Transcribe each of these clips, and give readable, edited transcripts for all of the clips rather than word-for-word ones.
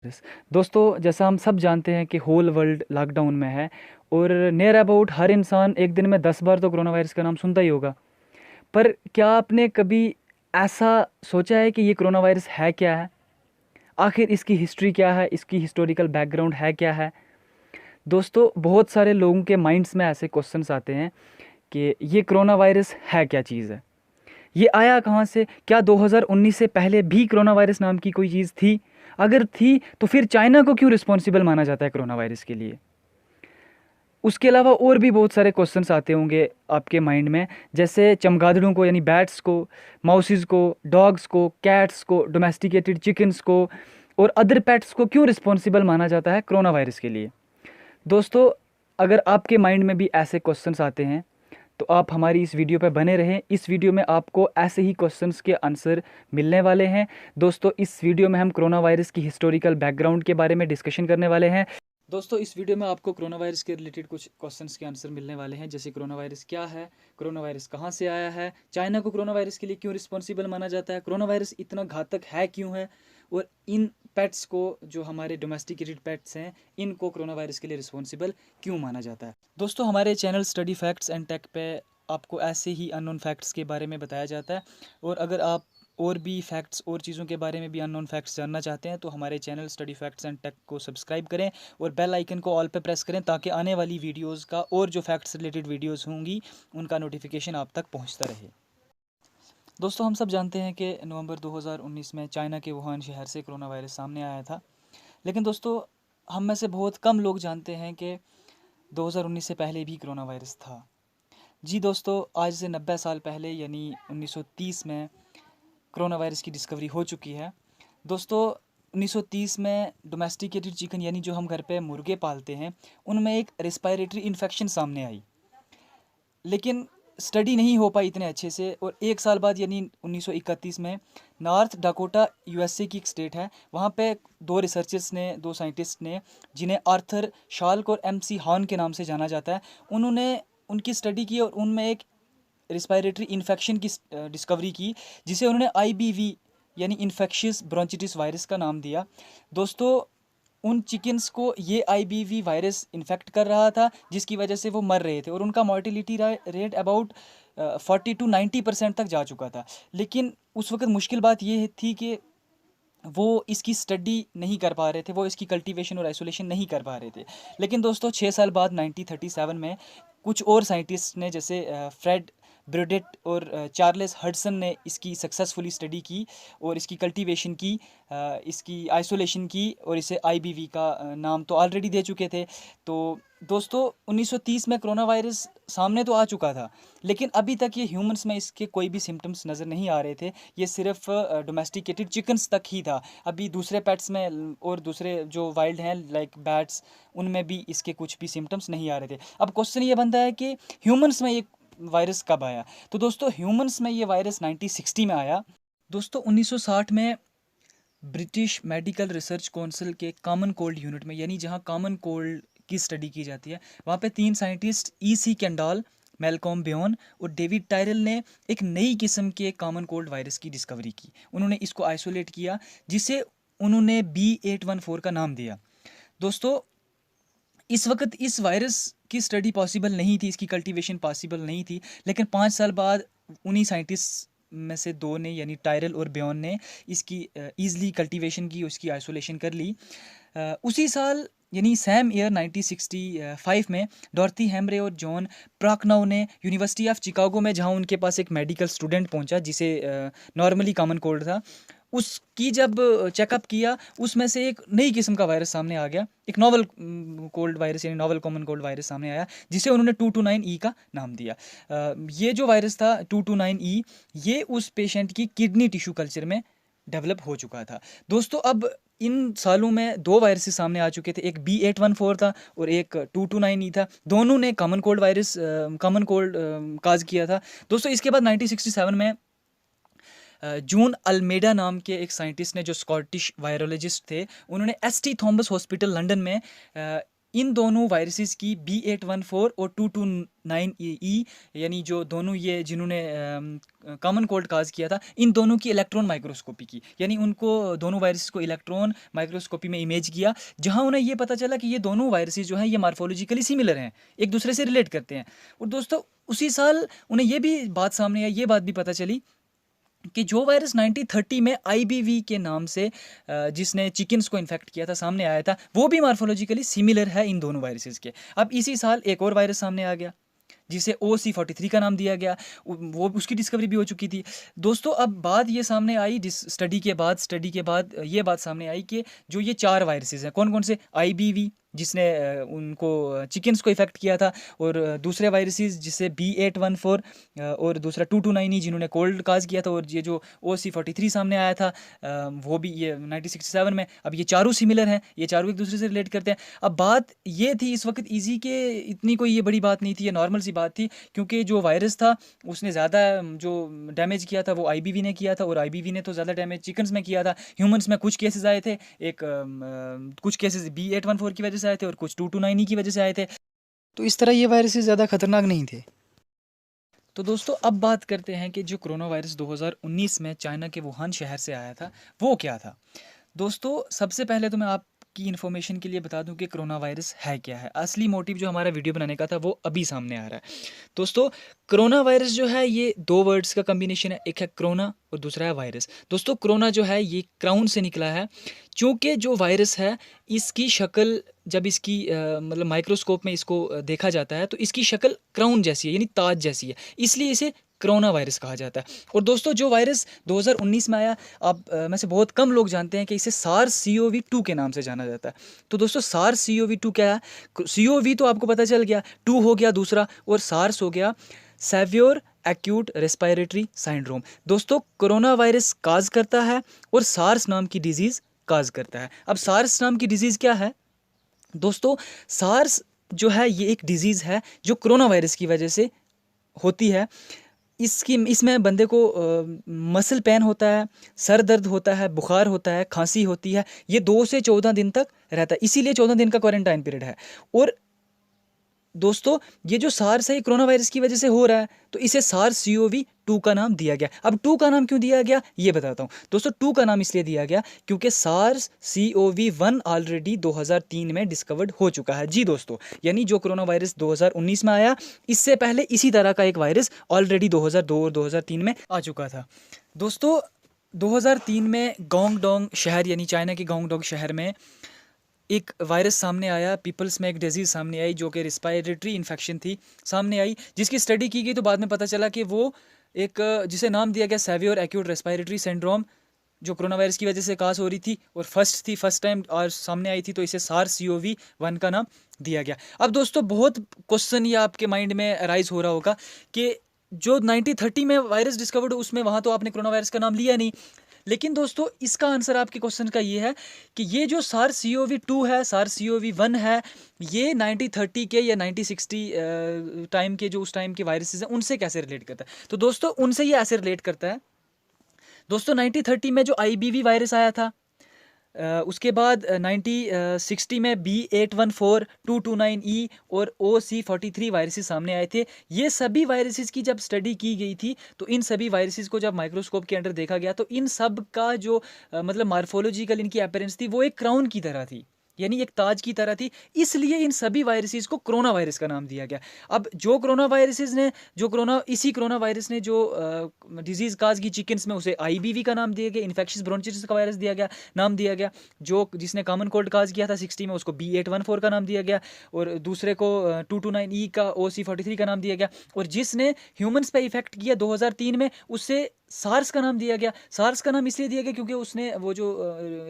Yes. दोस्तों, जैसा हम सब जानते हैं कि होल वर्ल्ड लॉकडाउन में है और नियर अबाउट हर इंसान एक दिन में 10 बार तो कोरोना वायरस का नाम सुनता ही होगा। पर क्या आपने कभी ऐसा सोचा है कि ये कोरोना वायरस है क्या है? आखिर इसकी हिस्ट्री क्या है? इसकी हिस्टोरिकल बैकग्राउंड है क्या है? दोस्तों, बहुत सारे लोगों के माइंड्स में ऐसे क्वेश्चंस आते हैं कि ये कोरोना वायरस है क्या चीज़ है? ये आया कहाँ से? क्या 2019 से पहले भी कोरोना वायरस नाम की कोई चीज़ थी? अगर थी तो फिर चाइना को क्यों रिस्पॉन्सिबल माना जाता है कोरोना वायरस के लिए? उसके अलावा और भी बहुत सारे क्वेश्चंस आते होंगे आपके माइंड में, जैसे चमगादड़ों को यानी बैट्स को, माउसेस को, डॉग्स को, कैट्स को, डोमेस्टिकेटेड चिकन्स को और अदर पेट्स को क्यों रिस्पॉन्सिबल माना जाता है कोरोना वायरस के लिए? दोस्तों, अगर आपके माइंड में भी ऐसे क्वेश्चंस आते हैं तो आप हमारी इस वीडियो पर बने रहें। इस वीडियो में आपको ऐसे ही क्वेश्चंस के आंसर मिलने वाले हैं। दोस्तों, इस वीडियो में हम कोरोना वायरस की हिस्टोरिकल बैकग्राउंड के बारे में डिस्कशन करने वाले हैं। दोस्तों, इस वीडियो में आपको कोरोना वायरस के रिलेटेड कुछ क्वेश्चंस के आंसर मिलने वाले हैं, जैसे कोरोना वायरस क्या है, कोरोना वायरस कहाँ से आया है, चाइना को कोरोना वायरस के लिए क्यों रिस्पॉन्सिबल माना जाता है, कोरोना वायरस इतना घातक है क्यों है, और इन पेट्स को, जो हमारे डोमेस्टिकेटेड पेट्स हैं, इनको कोरोना वायरस के लिए रिस्पॉन्सिबल क्यों माना जाता है। दोस्तों, हमारे channel study facts and tech पे आपको ऐसे ही अननोन फैक्ट्स के बारे में बताया जाता है, और अगर आप और भी फैक्ट्स और चीज़ों के बारे में भी अननोन फैक्ट्स जानना चाहते हैं तो हमारे channel study facts and tech को सब्सक्राइब करें और बेल आइकन को ऑल पे प्रेस करें, ताकि आने वाली वीडियोस का और जो फैक्ट्स रिलेटेड वीडियोस होंगी उनका नोटिफिकेशन आप तक पहुंचता रहे। दोस्तों, हम सब जानते हैं कि नवंबर 2019 में चाइना के वुहान शहर से कोरोना वायरस सामने आया था। लेकिन दोस्तों, हम में से बहुत कम लोग जानते हैं कि 2019 से पहले भी कोरोना वायरस था। जी दोस्तों, आज से 90 साल पहले यानी 1930 में कोरोना वायरस की डिस्कवरी हो चुकी है। दोस्तों, 1930 में डोमेस्टिकेटेड चिकन यानी जो हम घर पे मुर्गे पालते हैं, उनमें एक रेस्पिरेटरी इन्फेक्शन सामने आई, लेकिन स्टडी नहीं हो पाई इतने अच्छे से, और एक साल बाद यानी 1931 में नॉर्थ डाकोटा यूएसए की एक स्टेट है, वहाँ पे दो रिसर्चर्स ने, दो साइंटिस्ट ने, जिन्हें आर्थर शाल्क और एम सी हॉर्न के नाम से जाना जाता है, उन्होंने उनकी स्टडी की और उनमें एक रिस्पायरेटरी इन्फेक्शन की डिस्कवरी की, जिसे उन्होंने आईबीवी यानी इन्फेक्शियस ब्रोंचिटिस वायरस का नाम दिया। दोस्तों, उन चिकन्स को ये आईबीवी वायरस इन्फेक्ट कर रहा था, जिसकी वजह से वो मर रहे थे, और उनका मोर्टिलिटी रेट अबाउट 40 to 90% तक जा चुका था। लेकिन उस वक्त मुश्किल बात ये थी कि वो इसकी स्टडी नहीं कर पा रहे थे, वो इसकी कल्टीवेशन और आइसोलेशन नहीं कर पा रहे थे। लेकिन दोस्तों, 6 साल बाद 1937 में कुछ और साइंटिस्ट ने, जैसे फ्रेड ब्रोडेट और चार्ल्स हडसन ने इसकी सक्सेसफुली स्टडी की और इसकी कल्टीवेशन की, इसकी आइसोलेशन की, और इसे आईबीवी का नाम तो ऑलरेडी दे चुके थे। तो दोस्तों, 1930 में कोरोना वायरस सामने तो आ चुका था, लेकिन अभी तक ये ह्यूमंस में इसके कोई भी सिम्टम्स नज़र नहीं आ रहे थे। ये सिर्फ डोमेस्टिकेटेड चिकन्स तक ही था। अभी दूसरे पेट्स में और दूसरे जो वाइल्ड हैं लाइक बैट्स, उनमें भी इसके कुछ भी सिम्टम्स नहीं आ रहे थे। अब क्वेश्चन ये बनता है कि ह्यूमंस में ये वायरस कब आया? तो दोस्तों, ह्यूमंस में ये वायरस 1960 में आया। दोस्तों, 1960 में ब्रिटिश मेडिकल रिसर्च काउंसिल के कॉमन कोल्ड यूनिट में, यानी जहाँ कॉमन कोल्ड की स्टडी की जाती है, वहाँ पे 3 साइंटिस्ट सी कैंडॉल, मेलकॉम बेयोन और डेविड टायरल ने एक नई किस्म के कॉमन कोल्ड वायरस की डिस्कवरी की। उन्होंने इसको आइसोलेट किया, जिसे उन्होंने B814 का नाम दिया। दोस्तों, इस वक्त इस वायरस की स्टडी पॉसिबल नहीं थी, इसकी कल्टीवेशन पॉसिबल नहीं थी, लेकिन 5 साल बाद उन्हीं साइंटिस्ट में से दो ने, यानी टायरल और बेयोन ने, इसकी ईज़िली कल्टीवेशन की, उसकी आइसोलेशन कर ली। उसी साल यानी सेम ईयर 1965 में डॉर्थी हेमरे और जॉन प्रॉक्नॉव ने यूनिवर्सिटी ऑफ चिकागो में, जहां उनके पास एक मेडिकल स्टूडेंट पहुंचा जिसे नॉर्मली कॉमन कोल्ड था, उसकी जब चेकअप किया, उसमें से एक नई किस्म का वायरस सामने आ गया, एक नोवल कोल्ड वायरस यानी नोवल कॉमन कोल्ड वायरस सामने आया, जिसे उन्होंने 229E का नाम दिया। ये जो वायरस था 229E, ये उस पेशेंट की किडनी टिश्यू कल्चर में डेवलप हो चुका था। दोस्तों, अब इन सालों में दो वायरसेस सामने आ चुके थे, एक B814 था और एक 229E था। दोनों ने common cold virus, common cold cause किया था। दोस्तों, इसके बाद 1967 में जून अल्मेडा नाम के एक साइंटिस्ट ने, जो स्कॉटिश वायरोलॉजिस्ट थे, उन्होंने ST थॉमस हॉस्पिटल लंदन में इन दोनों वायरसेस की B814 और 229E, यानी जो दोनों ये जिन्होंने कॉमन कोल्ड काज किया था, इन दोनों की इलेक्ट्रॉन माइक्रोस्कोपी की, यानी उनको दोनों वायरसेस को इलेक्ट्रॉन माइक्रोस्कोपी में इमेज किया, जहां उन्हें ये पता चला कि ये दोनों वायरसेस जो हैं ये मार्फोलॉजिकली सिमिलर हैं, एक दूसरे से रिलेट करते हैं। और दोस्तों उसी साल उन्हें ये भी बात सामने आई, ये बात भी पता चली कि जो वायरस 1930 में IBV के नाम से जिसने चिकन्स को इन्फेक्ट किया था सामने आया था, वो भी मार्फोलॉजिकली सिमिलर है इन दोनों वायरसेस के। अब इसी साल एक और वायरस सामने आ गया जिसे OC43 का नाम दिया गया, वो उसकी डिस्कवरी भी हो चुकी थी। दोस्तों अब बात ये सामने आई स्टडी के बाद ये बात सामने आई कि जो ये 4 वायरसेस हैं, कौन कौन से, IBV जिसने उनको चिकन्स को इफेक्ट किया था, और दूसरे वायरसेस जिसे B814 और दूसरा 229E जिन्होंने कोल्ड काज किया था, और ये जो OC43 सामने आया था वो भी ये 1967 में। अब ये चारों सिमिलर हैं, ये चारों एक दूसरे से रिलेट करते हैं। अब बात ये थी इस वक्त ईजी के, इतनी कोई ये बड़ी बात नहीं थी, ये नॉर्मल सी बात थी, क्योंकि जो वायरस था उसने ज़्यादा जो डैमेज किया था वो IBV ने किया था, और IBV ने तो ज़्यादा डैमेज चिकन्स में किया था। ह्यूमंस में कुछ केसेस आए थे, कुछ केसेस B814 की वजह से आए थे और कुछ 229E की वजह से आए थे। तो इस तरह ये वायरसेस ज़्यादा खतरनाक नहीं थे। तो दोस्तों अब बात करते हैं कि जो कोरोना वायरस 2019 में चाइना के वुहान शहर से आया था वो क्या था। दोस्तों सबसे पहले तो मैं आपकी इन्फॉर्मेशन के लिए बता दूं कि कोरोना वायरस है क्या है। असली मोटिव जो हमारा वीडियो बनाने का था वो अभी सामने आ रहा है। दोस्तों कोरोना वायरस जो है ये 2 वर्ड्स का कम्बिनेशन है, एक है कोरोना और दूसरा है वायरस। दोस्तों कोरोना जो है ये क्राउन से निकला है, क्योंकि जो वायरस है इसकी शक्ल जब इसकी मतलब माइक्रोस्कोप में इसको देखा जाता है तो इसकी शक्ल क्राउन जैसी है, यानी ताज जैसी है, इसलिए इसे कोरोना वायरस कहा जाता है। और दोस्तों जो वायरस 2019 में आया, आप में से बहुत कम लोग जानते हैं कि इसे SARS-CoV-2 के नाम से जाना जाता है। तो दोस्तों SARS-CoV-2 क्या है? CoV तो आपको पता चल गया, 2 हो गया दूसरा, और SARS हो गया सेवियर एक्यूट रेस्पिरेटरी सिंड्रोम। दोस्तों कोरोना वायरस काज करता है और सार्स नाम की डिजीज़ काज करता है। अब सार्स नाम की डिजीज़ क्या है? दोस्तों सार्स जो है ये एक डिजीज़ है जो कोरोना वायरस की वजह से होती है। इसमें बंदे को मसल पेन होता है, सर दर्द होता है, बुखार होता है, खांसी होती है। ये 2 से 14 दिन तक रहता है, इसीलिए 14 दिन का क्वारंटाइन पीरियड है। और दोस्तों ये जो सार्स है ये कोरोना वायरस की वजह से हो रहा है, तो इसे SARS-CoV-2 का नाम दिया गया। अब 2 का नाम क्यों दिया गया ये बताता हूँ। दोस्तों 2 का नाम इसलिए दिया गया क्योंकि SARS-CoV-1 ऑलरेडी 2003 में डिस्कवर्ड हो चुका है। जी दोस्तों, यानी जो कोरोना वायरस 2019 में आया, इससे पहले इसी तरह का एक वायरस ऑलरेडी 2002 और 2003 में आ चुका था। दोस्तों 2003 में गोंगडोंग शहर, यानी चाइना के गोंगडोंग शहर में एक वायरस सामने आया, पीपल्स में एक डिजीज़ सामने आई जो कि रिस्पायरेटरी इन्फेक्शन थी, सामने आई, जिसकी स्टडी की गई तो बाद में पता चला कि वो एक जिसे नाम दिया गया सेवियर एक्यूट रेस्पिरेटरी सिंड्रोम, जो कोरोना वायरस की वजह से काज हो रही थी और फर्स्ट टाइम और सामने आई थी, तो इसे SARS-CoV-1 का नाम दिया गया। अब दोस्तों बहुत क्वेश्चन ये आपके माइंड में अराइज हो रहा होगा कि जो 1930 में वायरस डिस्कवर्ड उसमें वहाँ तो आपने कोरोना वायरस का नाम लिया नहीं। लेकिन दोस्तों इसका आंसर आपके क्वेश्चन का ये है कि ये जो SARS-CoV-2 है, SARS-CoV-1 है, ये 1930 के या 1960 टाइम के जो उस टाइम के वायरसेस हैं उनसे कैसे रिलेट करता है। तो दोस्तों उनसे ये ऐसे रिलेट करता है। दोस्तों 1930 में जो IBV वायरस आया था, उसके बाद 1960 में B814, 229E और OC43 वायरसेस सामने आए थे। ये सभी वायरसेस की जब स्टडी की गई थी तो इन सभी वायरसेस को जब माइक्रोस्कोप के अंडर देखा गया तो इन सब का जो मतलब मार्फोलॉजिकल इनकी अपीयरेंस थी वो एक क्राउन की तरह थी, यानी एक ताज की तरह थी, इसलिए इन सभी वायरसेस को कोरोना वायरस का नाम दिया गया। अब जो कोरोना वायरस ने जो डिजीज़ काज की चिकन्स में, उसे IBV का नाम दिया गया, इन्फेक्शियस ब्रोंचिटिस का वायरस नाम दिया गया। जो जिसने कॉमन कोल्ड काज किया था 60 में, उसको B814 का नाम दिया गया, और दूसरे को 229E का OC43 का नाम दिया गया, और जिसने ह्यूमंस पे इफेक्ट किया 2003 में उससे सार्स का नाम दिया गया। सार्स का नाम इसलिए दिया गया क्योंकि उसने वो जो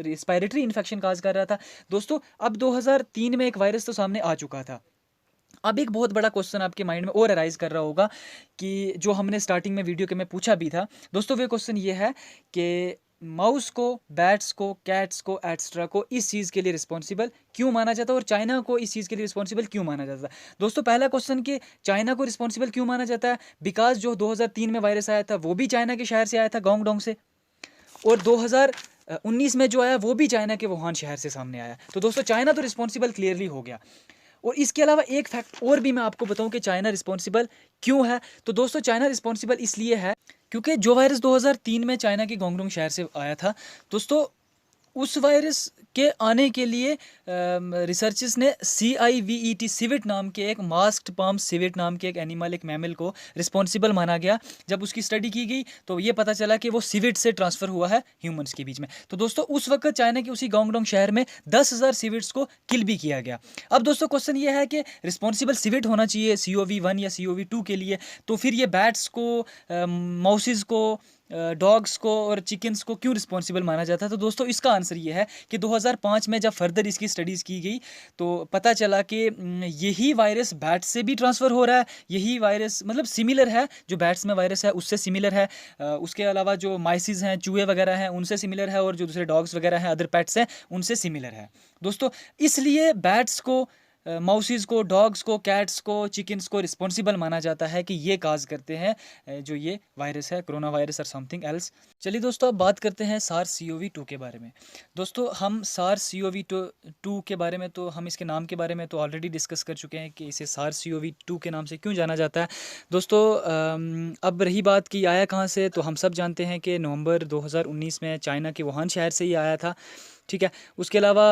रिस्पायरेटरी इन्फेक्शन काज कर रहा था। दोस्तों अब 2003 में एक वायरस तो सामने आ चुका था। अब एक बहुत बड़ा क्वेश्चन आपके माइंड में और अराइज कर रहा होगा कि जो हमने स्टार्टिंग में वीडियो के में पूछा भी था। दोस्तों वो क्वेश्चन ये है कि माउस को, बैट्स को, कैट्स को, एट्सट्रा को इस चीज़ के लिए रिस्पॉन्सिबल क्यों माना जाता है, और चाइना को इस चीज़ के लिए रिस्पॉन्सिबल क्यों माना जाता है। दोस्तों पहला क्वेश्चन कि चाइना को रिस्पॉन्सिबल क्यों माना जाता है, बिकॉज जो 2003 में वायरस आया था वो भी चाइना के शहर से आया था, गोंगडोंग से, और 2019 में जो आया वो भी चाइना के वुहान शहर से सामने आया। तो दोस्तों चाइना तो रिस्पॉन्सिबल क्लियरली हो गया। और इसके अलावा एक फैक्ट और भी मैं आपको बताऊं कि चाइना रिस्पॉन्सिबल क्यों है। तो दोस्तों चाइना रिस्पॉन्सिबल इसलिए है क्योंकि जो वायरस 2003 में चाइना के गोंगडोंग शहर से आया था दोस्तों, उस वायरस के आने के लिए रिसर्चर्स ने CIVET सिविट नाम के एक मास्क्ड पाम सिविट नाम के एक एनिमल, एक मैमल को रिस्पॉन्सिबल माना गया। जब उसकी स्टडी की गई तो ये पता चला कि वो सिविट से ट्रांसफ़र हुआ है ह्यूमंस के बीच में। तो दोस्तों उस वक्त चाइना के उसी गोंगडोंग शहर में 10,000 सिविट्स को किल भी किया गया। अब दोस्तों क्वेश्चन ये है कि रिस्पॉन्सिबल सिविट होना चाहिए COV1 या COV2 के लिए, तो फिर ये बैट्स को, माउसेस को, डॉग्स को और चिकन्स को क्यों रिस्पॉन्सिबल माना जाता है। तो दोस्तों इसका आंसर ये है कि 2005 में जब फर्दर इसकी स्टडीज़ की गई तो पता चला कि यही वायरस बैट्स से भी ट्रांसफ़र हो रहा है। यही वायरस मतलब सिमिलर है, जो बैट्स में वायरस है उससे सिमिलर है। उसके अलावा जो माइसिस हैं, चूहे वगैरह हैं, उनसे सिमिलर है, और जो दूसरे डॉग्स वगैरह हैं, अदर पेट्स हैं, उनसे सिमिलर है दोस्तों। इसलिए बैट्स को, माउसेस को, डॉग्स को, कैट्स को, चिकन्स को रिस्पॉन्सिबल माना जाता है कि ये काज करते हैं जो ये वायरस है, कोरोना वायरस और समथिंग एल्स। चलिए दोस्तों अब बात करते हैं SARS-CoV-2 के बारे में। दोस्तों हम SARS-CoV-2 के बारे में, तो हम इसके नाम के बारे में तो ऑलरेडी डिस्कस कर चुके हैं कि इसे SARS-CoV-2 के नाम से क्यों जाना जाता है। दोस्तों अब रही बात कि आया कहाँ से, तो हम सब जानते हैं कि नवंबर 2019 में चाइना के वुहान शहर से ही आया था, ठीक है। उसके अलावा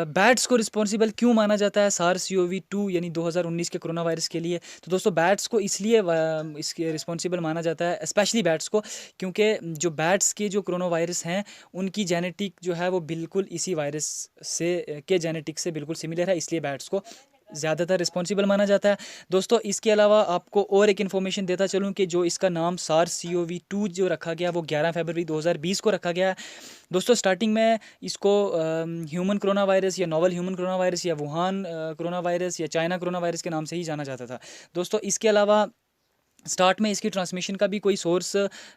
बैट्स को रिस्पॉन्सिबल क्यों माना जाता है SARS-CoV-2 यानी 2019 के कोरोना वायरस के लिए। तो दोस्तों बैट्स को इसलिए इसके रिस्पॉन्सिबल माना जाता है, स्पेशली बैट्स को, क्योंकि जो बैट्स के जो कोरोना वायरस हैं उनकी जेनेटिक जो है वो बिल्कुल इसी वायरस से के जेनेटिक से बिल्कुल सिमिलर है, इसलिए बैट्स को ज़्यादातर रिस्पॉन्सिबल माना जाता है। दोस्तों इसके अलावा आपको और एक इन्फॉर्मेशन देता चलूँ कि जो इसका नाम SARS-CoV-2 जो रखा गया वो 11 फरवरी 2020 को रखा गया है। दोस्तों स्टार्टिंग में इसको ह्यूमन कोरोना वायरस या नोवल ह्यूमन कोरोना वायरस या वुहान कोरोना वायरस या चाइना कोरोना वायरस के नाम से ही जाना जाता था। दोस्तों इसके अलावा स्टार्ट में इसकी ट्रांसमिशन का भी कोई सोर्स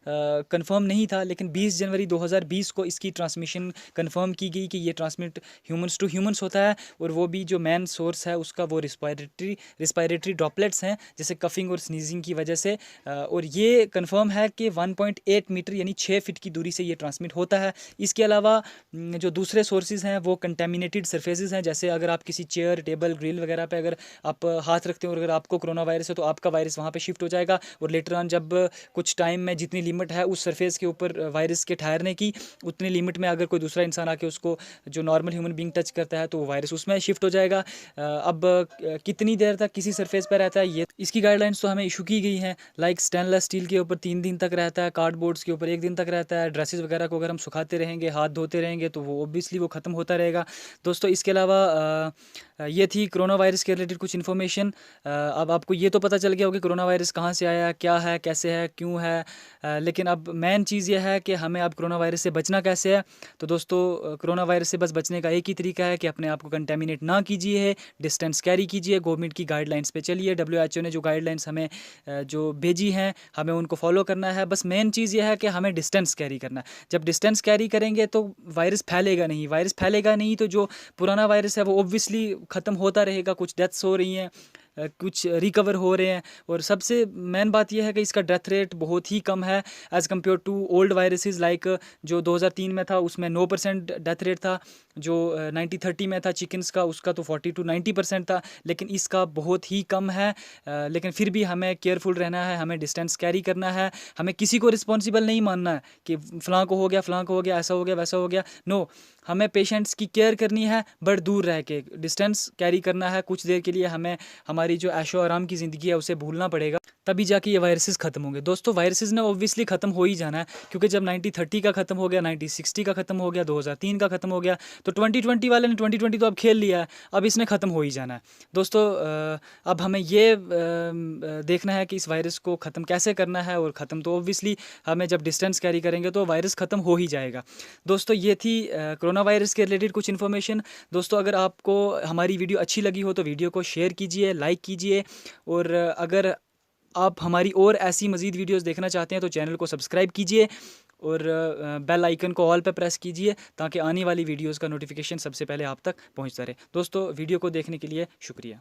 कंफर्म नहीं था, लेकिन 20 जनवरी 2020 को इसकी ट्रांसमिशन कंफर्म की गई कि ये ट्रांसमिट ह्यूमंस टू ह्यूमंस होता है, और वो भी जो मेन सोर्स है उसका वो रिस्पायरेटरी ड्रॉपलेट्स हैं, जैसे कफिंग और स्नीजिंग की वजह से। और ये कंफर्म है कि 1.8 मीटर यानी 6 फीट की दूरी से ये ट्रांसमिट होता है। इसके अलावा जो दूसरे सोर्सेज हैं वो कंटेमिनेटेड सरफेसेज हैं, जैसे अगर आप किसी चेयर, टेबल, ग्रिल वगैरह पे अगर आप हाथ रखते हो और अगर आपको कोरोना वायरस है तो आपका वायरस वहाँ पे शिफ्ट हो जाएगा, और लेटर ऑन जब कुछ टाइम में जितनी लिमिट है उस सरफेस के ऊपर वायरस के ठहरने की, उतनी लिमिट में अगर कोई दूसरा इंसान आके उसको जो नॉर्मल ह्यूमन बीइंग टच करता है तो वो वायरस उसमें शिफ्ट हो जाएगा। अब कितनी देर तक किसी सरफेस पर रहता है ये इसकी गाइडलाइंस तो हमें इशू की गई हैं, लाइक स्टेनलेस स्टील के ऊपर 3 दिन तक रहता है, कार्डबोर्ड्स के ऊपर 1 दिन तक रहता है, ड्रेसेस वगैरह को अगर हम सुखाते रहेंगे, हाथ धोते रहेंगे तो वो ओब्वियसली वो ख़त्म होता रहेगा। दोस्तों इसके अलावा ये थी कोरोना वायरस के रिलेटेड कुछ इन्फॉर्मेशन। अब आपको ये तो पता चल गया होगा कि कोरोना वायरस कहाँ से आया, क्या है, कैसे है, क्यों है, लेकिन अब मेन चीज़ ये है कि हमें अब कोरोना वायरस से बचना कैसे है। तो दोस्तों कोरोना वायरस से बस बचने का एक ही तरीका है कि अपने आप को कंटेमिनेट ना कीजिए, डिस्टेंस कैरी कीजिए, गवर्नमेंट की गाइडलाइंस पे चलिए, WHO ने जो गाइडलाइंस हमें जो भेजी हैं हमें उनको फॉलो करना है। बस मेन चीज़ ये है कि हमें डिस्टेंस कैरी करना है। जब डिस्टेंस कैरी करेंगे तो वायरस फैलेगा नहीं, वायरस फैलेगा नहीं तो जो पुराना वायरस है वो ओब्वियसली ख़त्म होता रहेगा। कुछ डेथ्स हो रही हैं, कुछ रिकवर हो रहे हैं, और सबसे मेन बात यह है कि इसका डेथ रेट बहुत ही कम है as compare to old viruses, like जो 2003 में था उसमें 9% डेथ रेट था, जो 1930 में था चिकन्स का उसका तो 40 to 90% था, लेकिन इसका बहुत ही कम है। लेकिन फिर भी हमें केयरफुल रहना है, हमें डिस्टेंस कैरी करना है, हमें किसी को रिस्पॉन्सिबल नहीं मानना है कि फ़लाँ को हो गया, फ़लाँ को हो गया, ऐसा हो गया, वैसा हो गया। नो, हमें पेशेंट्स की केयर करनी है, बट दूर रह के डिस्टेंस कैरी करना है। कुछ देर के लिए हमें हमारी जो ऐशो आराम की ज़िंदगी है उसे भूलना पड़ेगा, तभी जाके ये वायरसेस ख़त्म होंगे। दोस्तों वायरसेस ने ऑब्वियसली ख़त्म हो ही जाना है, क्योंकि जब 1930 का ख़त्म हो गया, 1960 का ख़त्म हो गया, 2003 का ख़त्म हो गया, तो 2020 वाले ने 2020 तो अब खेल लिया है, अब इसने ख़त्म हो ही जाना है। दोस्तों अब हमें ये देखना है कि इस वायरस को ख़त्म कैसे करना है, और ख़त्म तो ऑब्वियसली हमें जब डिस्टेंस कैरी करेंगे तो वायरस ख़त्म हो ही जाएगा। दोस्तों ये थी कोरोना वायरस के रिलेटेड कुछ इन्फॉर्मेशन। दोस्तों अगर आपको हमारी वीडियो अच्छी लगी हो तो वीडियो को शेयर कीजिए, लाइक कीजिए, और अगर आप हमारी और ऐसी मज़ीद वीडियोस देखना चाहते हैं तो चैनल को सब्सक्राइब कीजिए, और बेल आइकन को ऑल पे प्रेस कीजिए, ताकि आने वाली वीडियोस का नोटिफिकेशन सबसे पहले आप तक पहुंचता रहे। दोस्तों वीडियो को देखने के लिए शुक्रिया।